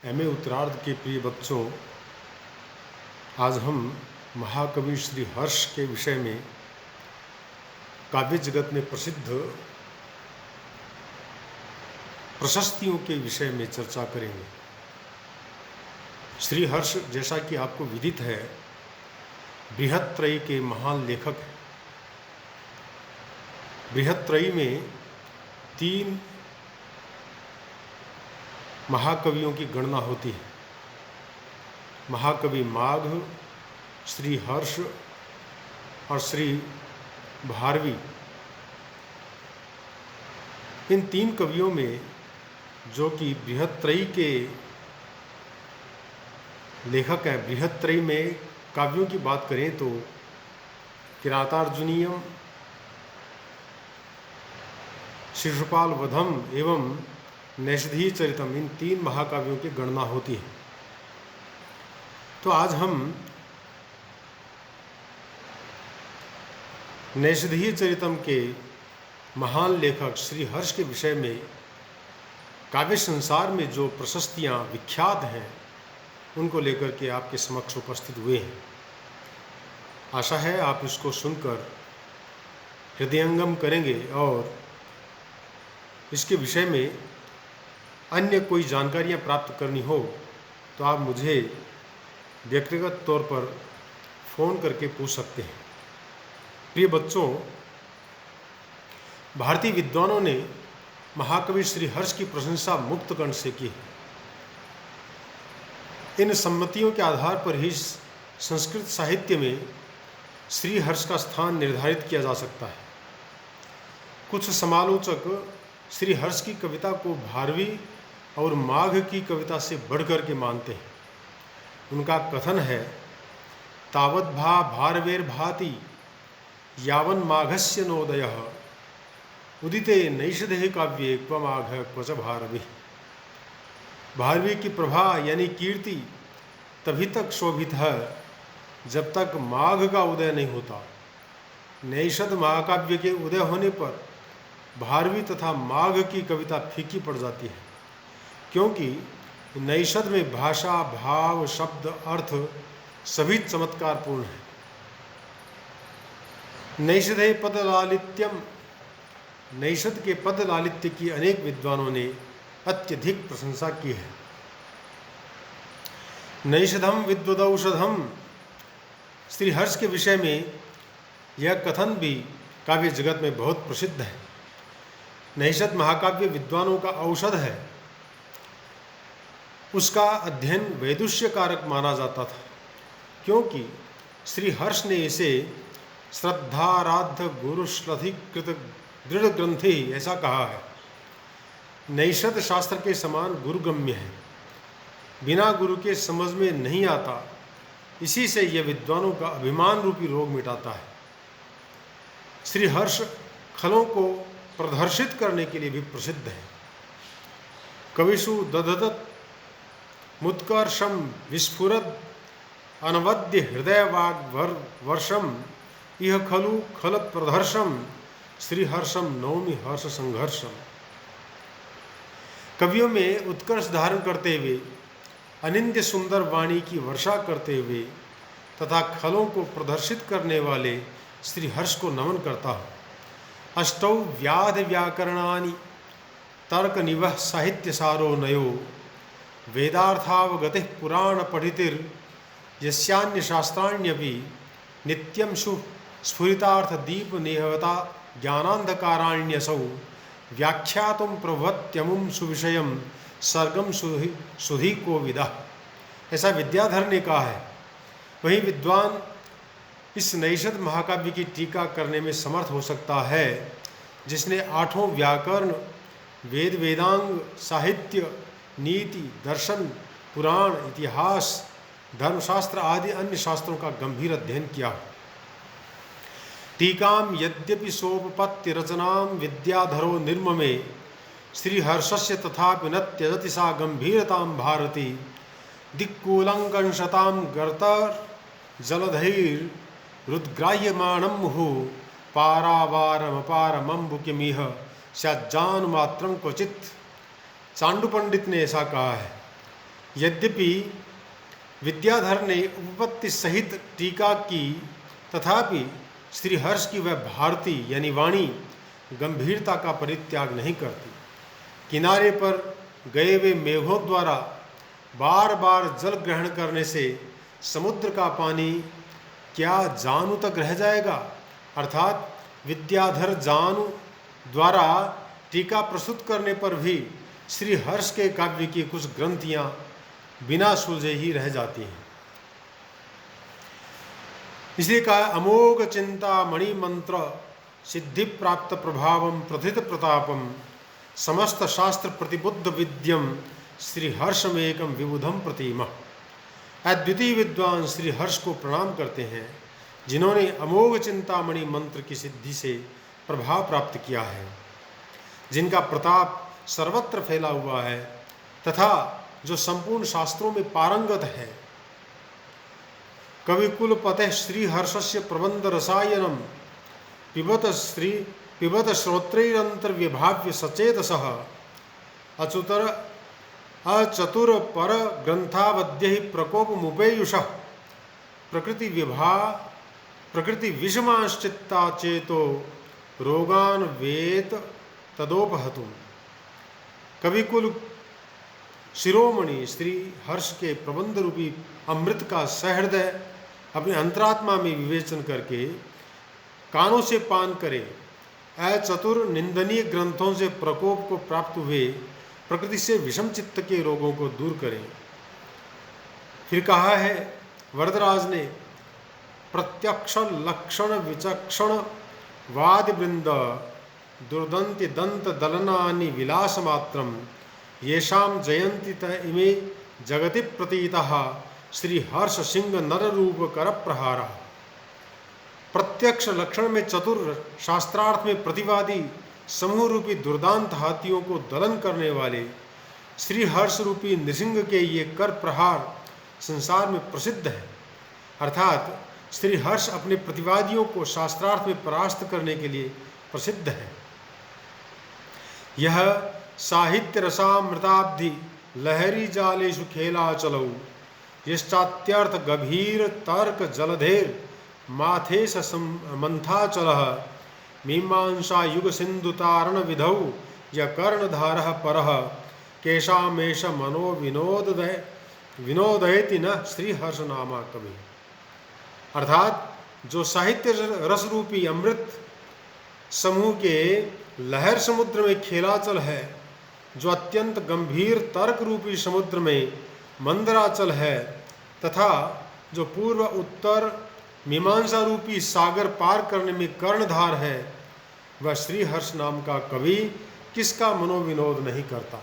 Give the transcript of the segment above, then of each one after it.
MA उत्तरार्ध के प्रिय बच्चों, आज हम महाकवि श्री हर्ष के विषय में काव्य जगत में प्रसिद्ध प्रशस्तियों के विषय में चर्चा करेंगे। श्री हर्ष, जैसा कि आपको विदित है, बृहत्त्रयी के महान लेखक हैं। बृहत्त्रयी में 3 महाकवियों की गणना होती है। महाकवि माघ, श्री हर्ष और श्री भारवी। इन 3 कवियों में जो कि बृहत्त्रयी के लेखक हैं, बृहत्त्रयी में काव्यों की बात करें तो किरातार्जुनीयम, शिशुपाल वधम एवं नैषधीय चरितम, इन 3 महाकाव्यों की गणना होती है। तो आज हम नैषधीय चरितम के महान लेखक श्री हर्ष के विषय में काव्य संसार में जो प्रशस्तियां विख्यात हैं उनको लेकर के आपके समक्ष उपस्थित हुए हैं। आशा है आप इसको सुनकर हृदयंगम करेंगे और इसके विषय में अन्य कोई जानकारियां प्राप्त करनी हो तो आप मुझे व्यक्तिगत तौर पर फ़ोन करके पूछ सकते हैं। प्रिय बच्चों, भारतीय विद्वानों ने महाकवि श्री हर्ष की प्रशंसा मुक्त कंठ से की है। इन सम्मतियों के आधार पर ही संस्कृत साहित्य में श्री हर्ष का स्थान निर्धारित किया जा सकता है। कुछ समालोचक श्री हर्ष की कविता को भारवी और माघ की कविता से बढ़कर के मानते हैं। उनका कथन है, तावद्भा भारवेर भाति यावन माघस्य नोदयः उदिते नैषधे काव्ये क्व माघ क्वच भारवी। भारवी की प्रभा यानी कीर्ति तभी तक शोभित है जब तक माघ का उदय नहीं होता। नैषध महाकाव्य के उदय होने पर भारवी तथा माघ की कविता फीकी पड़ जाती है, क्योंकि नैषध में भाषा, भाव, शब्द, अर्थ सभी चमत्कारपूर्ण है। नैषधे पद लालित्यम, नैषध के पद लालित्य की अनेक विद्वानों ने अत्यधिक प्रशंसा की है। नैषधम विद्वदौषधम, श्री हर्ष के विषय में यह कथन भी काव्य जगत में बहुत प्रसिद्ध है। नैषध महाकाव्य विद्वानों का औषध है। उसका अध्ययन वैदुष्य कारक माना जाता था, क्योंकि श्री हर्ष ने इसे श्रद्धाराध्य गुरुश्लथिकृत दृढ़ ग्रंथि ऐसा कहा है। नैषध शास्त्र के समान गुरुगम्य है, बिना गुरु के समझ में नहीं आता। इसी से यह विद्वानों का अभिमान रूपी रोग मिटाता है। श्री हर्ष खलों को प्रदर्शित करने के लिए भी प्रसिद्ध है। कविषु दधत मुत्कर्षम विस्फुरद अनवद्य हृदय वाग वर्षम इह खलु खल प्रदर्शम श्रीहर्षम नौमि हर्ष संघर्षम। कवियों में उत्कर्ष धारण करते हुए, अनिंद्य सुंदर वाणी की वर्षा करते हुए तथा खलों को प्रदर्शित करने वाले श्री हर्ष को नमन करता हूँ। अष्टौ व्याध व्याकरणानि तर्क निवह साहित्य सारो नयो वेदार्थावगति पुराण पठितिर यस्यान्य शास्त्राण्यपि नित्यं स्फुरितार्थ दीप नेहवता ज्ञानांधकाराण्यसौ व्याख्यातुं प्रभवत्यमुं सुविषयं सर्गम सुधी को विदा, ऐसा विद्याधर ने कहा है। वहीं विद्वान इस नैषध महाकाव्य की टीका करने में समर्थ हो सकता है जिसने 8 व्याकरण, वेद वेदांग, साहित्य, नीति, दर्शन, पुराण, इतिहास, धर्मशास्त्र आदि अन्य शास्त्रों का गंभीर अध्ययन किया। टीकाम यद्यपि सोपपत्ति रचनाम विद्याधरो निर्ममे श्रीहर्षस्य तथापि न त्यजति सा गंभीरतां भारती दिक्कूलंकंशतां गर्तर जलधैर रुद्ग्राह्यमाणं मुहुः यद्यपि विद्याधर ने उपपत्ति सहित टीका की, तथापि श्रीहर्ष की वह भारती यानी वाणी गंभीरता का परित्याग नहीं करती। किनारे पर गए हुए मेघों द्वारा बार बार जल ग्रहण करने से समुद्र का पानी क्या जानु तक रह जाएगा? अर्थात विद्याधर जानु द्वारा टीका प्रस्तुत करने पर भी श्रीहर्ष के काव्य की कुछ ग्रंथियां बिना सुलझे ही रह जाती हैं। इसलिए कहा, अमोघ चिंता मणि मंत्र सिद्धि प्राप्त प्रभावम प्रथित प्रतापम समस्त शास्त्र प्रतिबुद्ध विद्यम श्रीहर्षमेकम विबुधम प्रतिमा। अद्वितीय विद्वान श्रीहर्ष को प्रणाम करते हैं, जिन्होंने अमोघ चिंतामणि मंत्र की सिद्धि से प्रभाव प्राप्त किया है, जिनका प्रताप सर्वत्र फैला हुआ है तथा जो संपूर्ण शास्त्रों में पारंगत है। कविकुलपते श्रीहर्षस्य प्रबंध रसायनम पिबत श्रोत्रैरंतर्विभाव्य सचेतसः अचतुर पर ग्रंथावध्य प्रकोपमुपेयुषः प्रकृति विषमाश्चित्ता चेतो रोगान वेत तदोपहतुम। कविकुल शिरोमणि श्री हर्ष के प्रबंध रूपी अमृत का सहृदय अपने अंतरात्मा में विवेचन करके कानों से पान करे, अचतुर निंदनीय ग्रंथों से प्रकोप को प्राप्त हुए प्रकृति से विषम चित्त के रोगों को दूर करें। फिर कहा है, वरदराज ने प्रत्यक्ष लक्षण विचक्षण वाद वृंद दुर्दंति दंत दलनानि विलास मात्रम येषाम जयंति त इमे जगति प्रतीतः श्री हर्ष सिंह नर रूप कर प्रहारा। प्रत्यक्ष लक्षण में चतुर, शास्त्रार्थ में प्रतिवादी, समूह रूपी दुर्दांत हाथियों को दलन करने वाले श्री हर्ष रूपी नृसिंह के ये कर प्रहार संसार में प्रसिद्ध है। अर्थात श्री हर्ष अपने प्रतिवादियों को शास्त्रार्थ में परास्त करने के लिए प्रसिद्ध है। यह साहित्य रसामृताब्धि लहरी जालेषु खेला चलऊ यश्चात्यर्थ गभीर तर्क जलधेर माथेश मंथाचलः मीमांसा युग सिंधुतारण विधौ य कर्णधारः परः केशामेश मनो विनोदयति न श्रीहर्ष नामा कवि। अर्थात जो साहित्य रस रूपी अमृत समूह के लहर समुद्र में खेलाचल है, जो अत्यंत गंभीर तर्क रूपी समुद्र में मंदराचल है, तथा जो पूर्व उत्तर मीमांसा रूपी सागर पार करने में कर्णधार है, वह श्रीहर्ष नाम का कवि किसका मनोविनोद नहीं करता?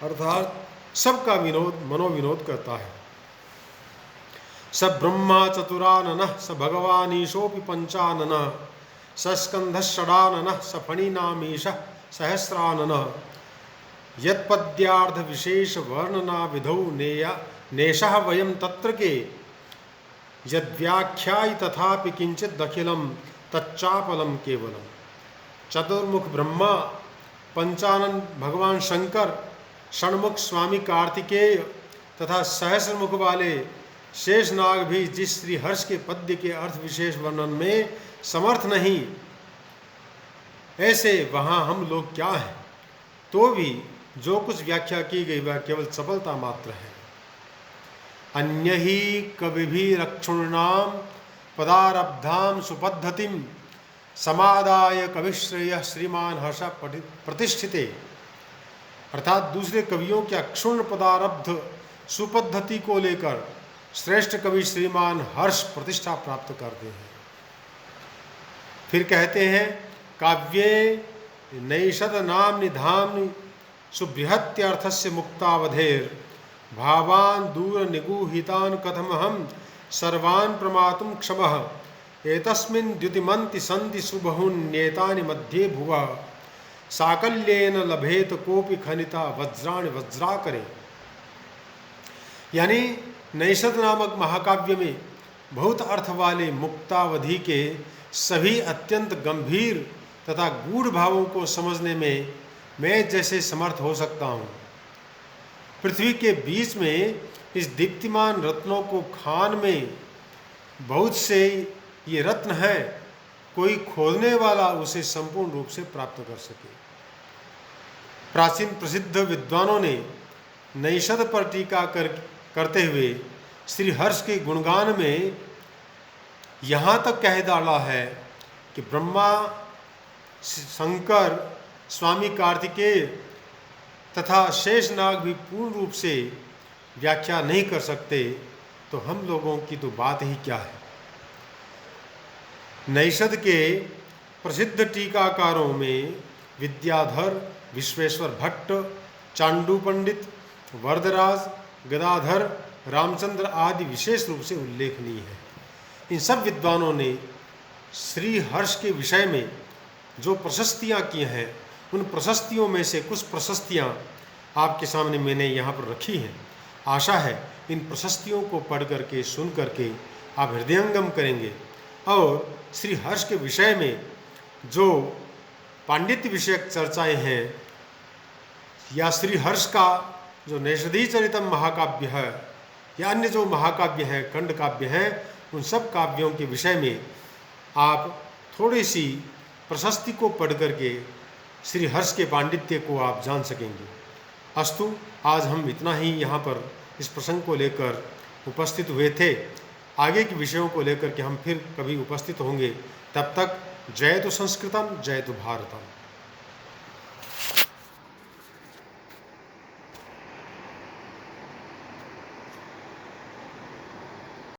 अर्थात सबका मनोविनोद करता है। स ब्रह्मा चतुराननः स भगवानीशोऽपि पंचाननः स स्कंधषडाननः स फणिनामीशः सहस्राननः यत्पद्यार्थ विशेष वर्णना विधौ नेशः वयं तत्र के यद्व्याख्याय तथापि किंचित दखिलम तच्चापलम केवलम। चतुर्मुख ब्रह्मा, पंचानन भगवान शंकर, षण्मुख स्वामी कार्तिकेय तथा सहस्रमुख वाले शेषनाग भी जिस श्री हर्ष के पद्य के अर्थ विशेष वर्णन में समर्थ नहीं, ऐसे वहाँ हम लोग क्या हैं? तो भी जो कुछ व्याख्या की गई वह केवल चपलता मात्र है। अन्य ही कविभिः रक्षुणाम पदारब्धाम सुपद्धतिम समादाय कविश्रेय श्रीमान हर्ष प्रतिष्ठिते। अर्थात दूसरे कवियों के अक्षुण्ण पदारब्ध सुपद्धति को लेकर श्रेष्ठ कवि श्रीमान हर्ष प्रतिष्ठा प्राप्त करते हैं। फिर कहते हैं, काव्ये नैषद नाम्नि धाम्नि सुबृहत्यर्थस्य मुक्तावधेर भावान दूर निगूहितान कथमहं सर्वान् प्रमातुं क्षमः एतस्मिन् द्युतिमन्ति सन्ति सुबहुन्येतानि मध्ये भुवः साकल्येन लभेत कोपि खनिता वज्राणि वज्राकरे। यानी नैषद नामक महाकाव्य में बहुत अर्थ वाले मुक्तावधि के सभी अत्यंत गंभीर तथा गूढ़ भावों को समझने में मैं जैसे समर्थ हो सकता हूँ, पृथ्वी के बीच में इस दीप्तिमान रत्नों को खान में बहुत से ये रत्न हैं, कोई खोदने वाला उसे संपूर्ण रूप से प्राप्त कर सके। प्राचीन प्रसिद्ध विद्वानों ने नैषध पर टीका करते हुए श्री हर्ष के गुणगान में यहाँ तक कह डाला है कि ब्रह्मा, शंकर, स्वामी कार्तिकेय तथा शेषनाग भी पूर्ण रूप से व्याख्या नहीं कर सकते, तो हम लोगों की तो बात ही क्या है। नैषध के प्रसिद्ध टीकाकारों में विद्याधर, विश्वेश्वर भट्ट, चांडू पंडित, वरदराज, गदाधर, रामचंद्र आदि विशेष रूप से उल्लेखनीय है। इन सब विद्वानों ने श्री हर्ष के विषय में जो प्रशस्तियाँ की हैं, उन प्रशस्तियों में से कुछ प्रशस्तियाँ आपके सामने मैंने यहाँ पर रखी हैं। आशा है इन प्रशस्तियों को पढ़ करके, सुन करके आप हृदयंगम करेंगे और श्री हर्ष के विषय में जो पांडित्य विषयक चर्चाएं हैं या श्री हर्ष का जो नैषधी चरितम महाकाव्य है या अन्य जो महाकाव्य हैं, खंड काव्य हैं, उन सब काव्यों के विषय में आप थोड़ी सी प्रशस्ति को पढ़ करके श्री हर्ष के पांडित्य को आप जान सकेंगे। अस्तु, आज हम इतना ही यहाँ पर इस प्रसंग को लेकर उपस्थित हुए थे। आगे के विषयों को लेकर के हम फिर कभी उपस्थित होंगे। तब तक जय तो संस्कृतम, जय तो भारतम।